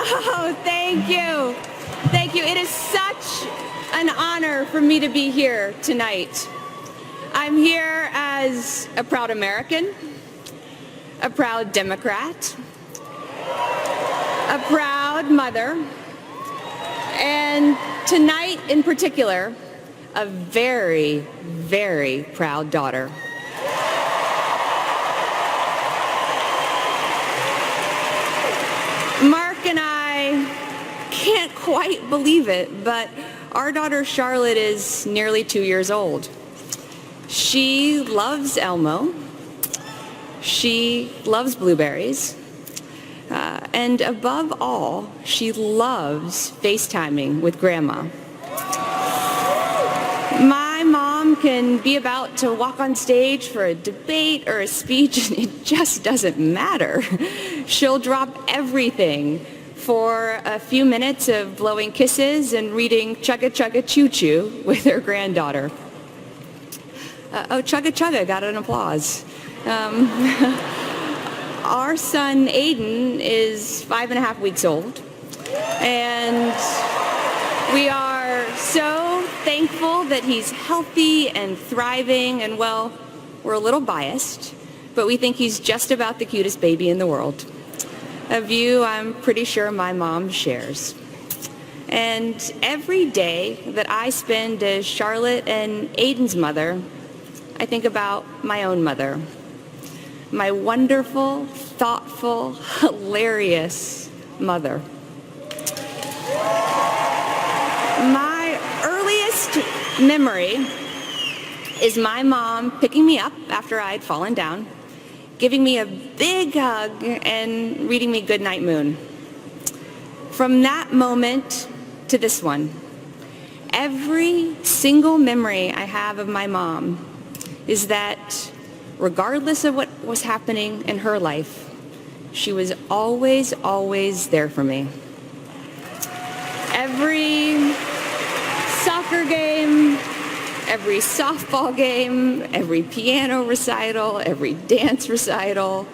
Oh, thank you. Thank you. It is such an honor for me to be here tonight. I'm here as a proud American, a proud Democrat, a proud mother, and tonight in particular, a very, very proud daughter. Mark and I can't quite believe it, but our daughter Charlotte is nearly 2 years old. She loves Elmo. She loves blueberries. And above all, she loves FaceTiming with Grandma. My mom can be about to walk on stage for a debate or a speech, and it just doesn't matter. She'll drop everything for a few minutes of blowing kisses and reading Chugga Chugga Choo Choo with her granddaughter. Chugga Chugga got an applause. Our son Aiden is 5.5 weeks old, and we are so thankful that he's healthy and thriving, and well, we're a little biased, but we think he's just about the cutest baby in the world. A view I'm pretty sure my mom shares. And every day that I spend as Charlotte and Aiden's mother, I think about my own mother. My wonderful, thoughtful, hilarious mother. My earliest memory is my mom picking me up after I'd fallen down, giving me a big hug, and reading me Goodnight Moon. From that moment to this one, every single memory I have of my mom is that regardless of what was happening in her life, she was always, always there for me. Every soccer game, every softball game, every piano recital, every dance recital,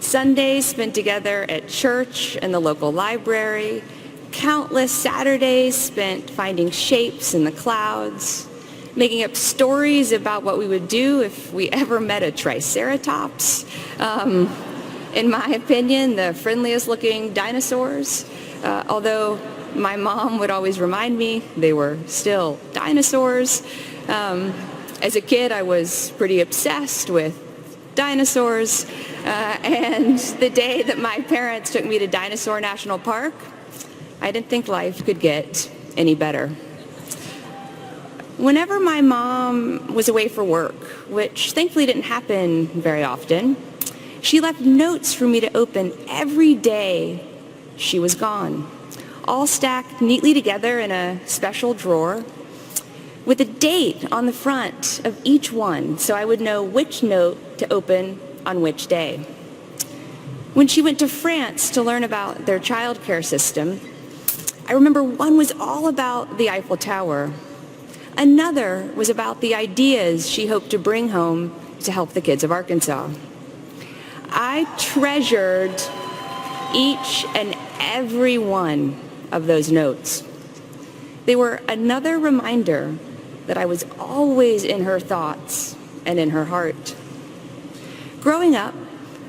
Sundays spent together at church and the local library, countless Saturdays spent finding shapes in the clouds, making up stories about what we would do if we ever met a triceratops. In my opinion, the friendliest looking dinosaurs, although my mom would always remind me they were still dinosaurs. As a kid, I was pretty obsessed with dinosaurs, and the day that my parents took me to Dinosaur National Park, I didn't think life could get any better. Whenever my mom was away for work, which thankfully didn't happen very often, she left notes for me to open every day she was gone, all stacked neatly together in a special drawer with a date on the front of each one so I would know which note to open on which day. When she went to France to learn about their childcare system, I remember one was all about the Eiffel Tower. Another was about the ideas she hoped to bring home to help the kids of Arkansas. I treasured each and every one of those notes. They were another reminder that I was always in her thoughts and in her heart. Growing up,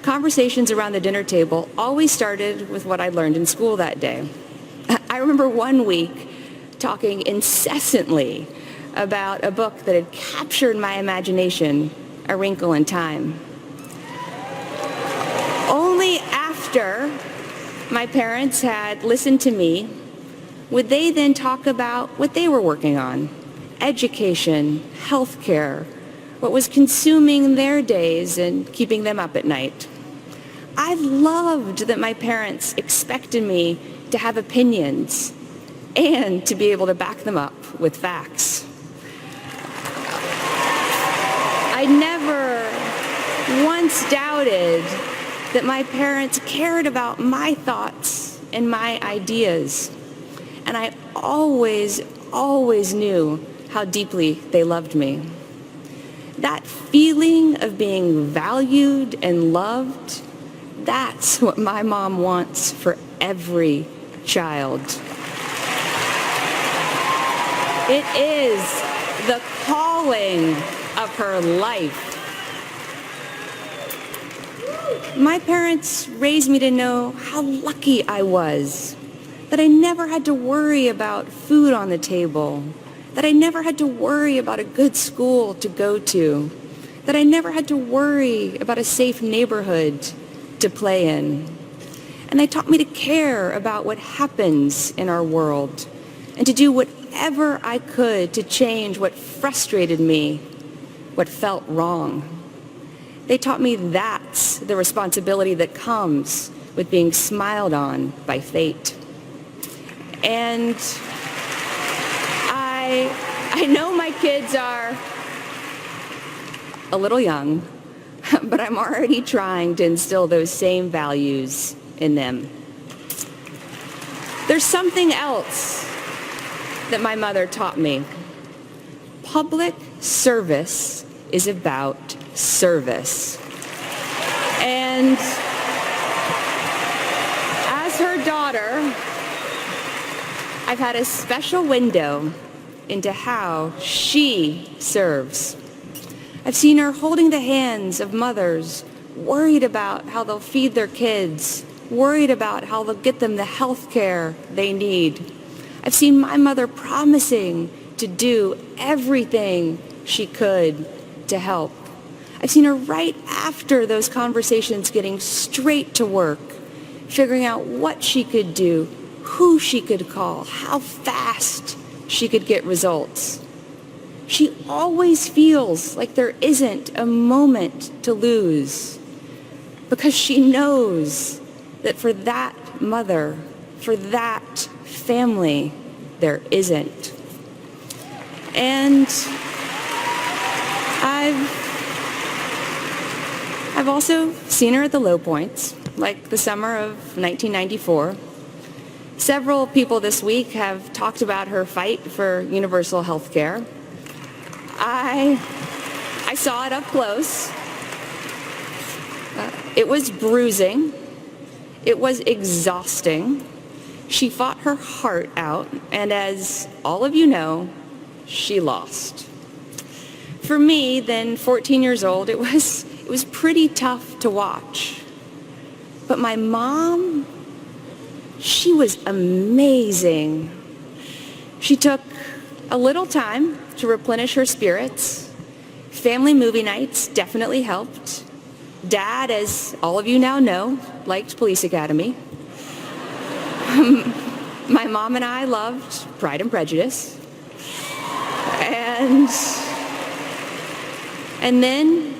conversations around the dinner table always started with what I learned in school that day. I remember one week talking incessantly about a book that had captured my imagination, A Wrinkle in Time. Only after my parents had listened to me would they then talk about what they were working on: education, healthcare, what was consuming their days and keeping them up at night. I loved that my parents expected me to have opinions and to be able to back them up with facts. I never once doubted that my parents cared about my thoughts and my ideas. And I always, always knew how deeply they loved me. That feeling of being valued and loved, that's what my mom wants for every child. It is the calling of her life. My parents raised me to know how lucky I was, that I never had to worry about food on the table, that I never had to worry about a good school to go to, that I never had to worry about a safe neighborhood to play in. And they taught me to care about what happens in our world and to do whatever I could to change what frustrated me, what felt wrong. They taught me that's the responsibility that comes with being smiled on by fate. And I know my kids are a little young, but I'm already trying to instill those same values in them. There's something else that my mother taught me. Public service is about service. And as her daughter, I've had a special window into how she serves. I've seen her holding the hands of mothers, worried about how they'll feed their kids, worried about how they'll get them the health care they need. I've seen my mother promising to do everything she could to help. I've seen her right after those conversations getting straight to work, figuring out what she could do, who she could call, how fast she could get results. She always feels like there isn't a moment to lose because she knows that for that mother, for that family, there isn't. And I've also seen her at the low points, like the summer of 1994. Several people this week have talked about her fight for universal health care. I saw it up close. It was bruising. It was exhausting. She fought her heart out, and as all of you know, she lost. For me, then 14 years old, it was pretty tough to watch. But my mom, she was amazing. She took a little time to replenish her spirits. Family movie nights definitely helped. Dad, as all of you now know, liked Police Academy. My mom and I loved Pride and Prejudice. And then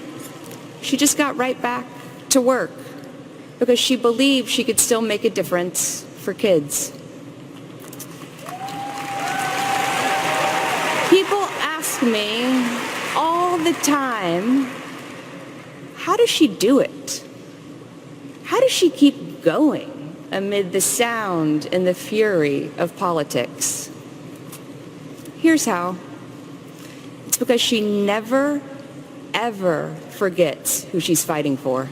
she just got right back to work because she believed she could still make a difference for kids. People ask me all the time, how does she do it? How does she keep going amid the sound and the fury of politics? Here's how. It's because she never, ever forgets who she's fighting for.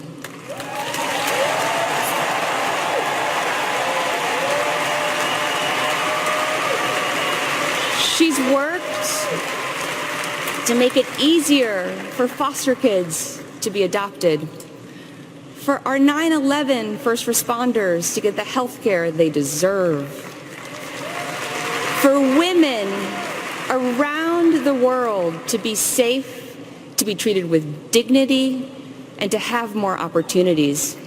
She's worked to make it easier for foster kids to be adopted, for our 9/11 first responders to get the health care they deserve, for women around the world to be safe, to be treated with dignity, and to have more opportunities.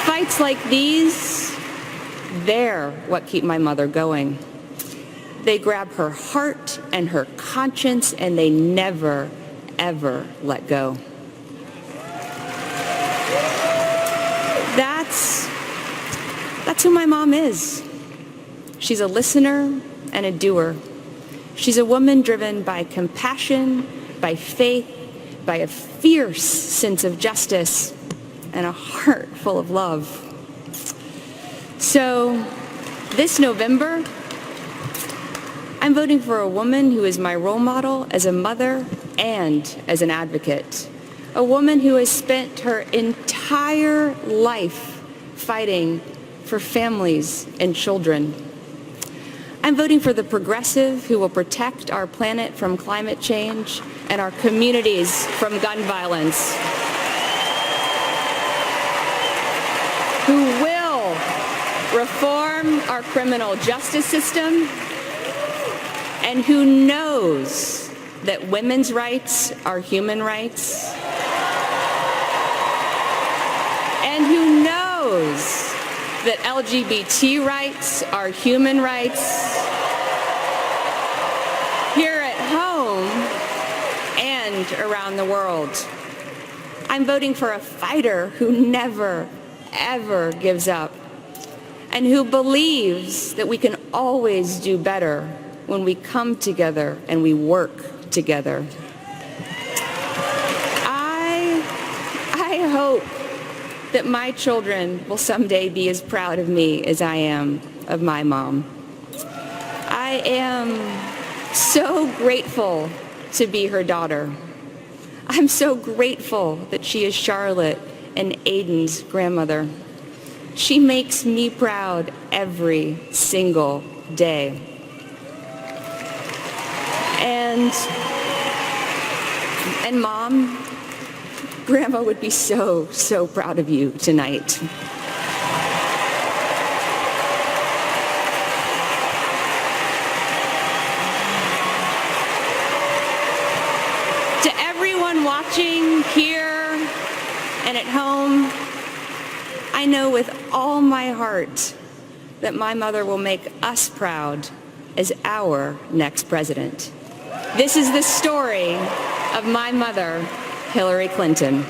Fights like these, they're what keep my mother going. They grab her heart and her conscience, and they never, ever let go. That's who my mom is. She's a listener and a doer. She's a woman driven by compassion, by faith, by a fierce sense of justice, and a heart full of love. So this November, I'm voting for a woman who is my role model as a mother and as an advocate. A woman who has spent her entire life fighting for families and children. I'm voting for the progressive who will protect our planet from climate change and our communities from gun violence, who will reform our criminal justice system, and who knows that women's rights are human rights, and who knows that LGBT rights are human rights here at home and around the world. I'm voting for a fighter who never, ever gives up, and who believes that we can always do better when we come together and we work together. I hope that my children will someday be as proud of me as I am of my mom. I am so grateful to be her daughter. I'm so grateful that she is Charlotte and Aiden's grandmother. She makes me proud every single day. And Mom, Grandma would be so, so proud of you tonight. To everyone watching here and at home, I know with all my heart that my mother will make us proud as our next president. This is the story of my mother, Hillary Clinton.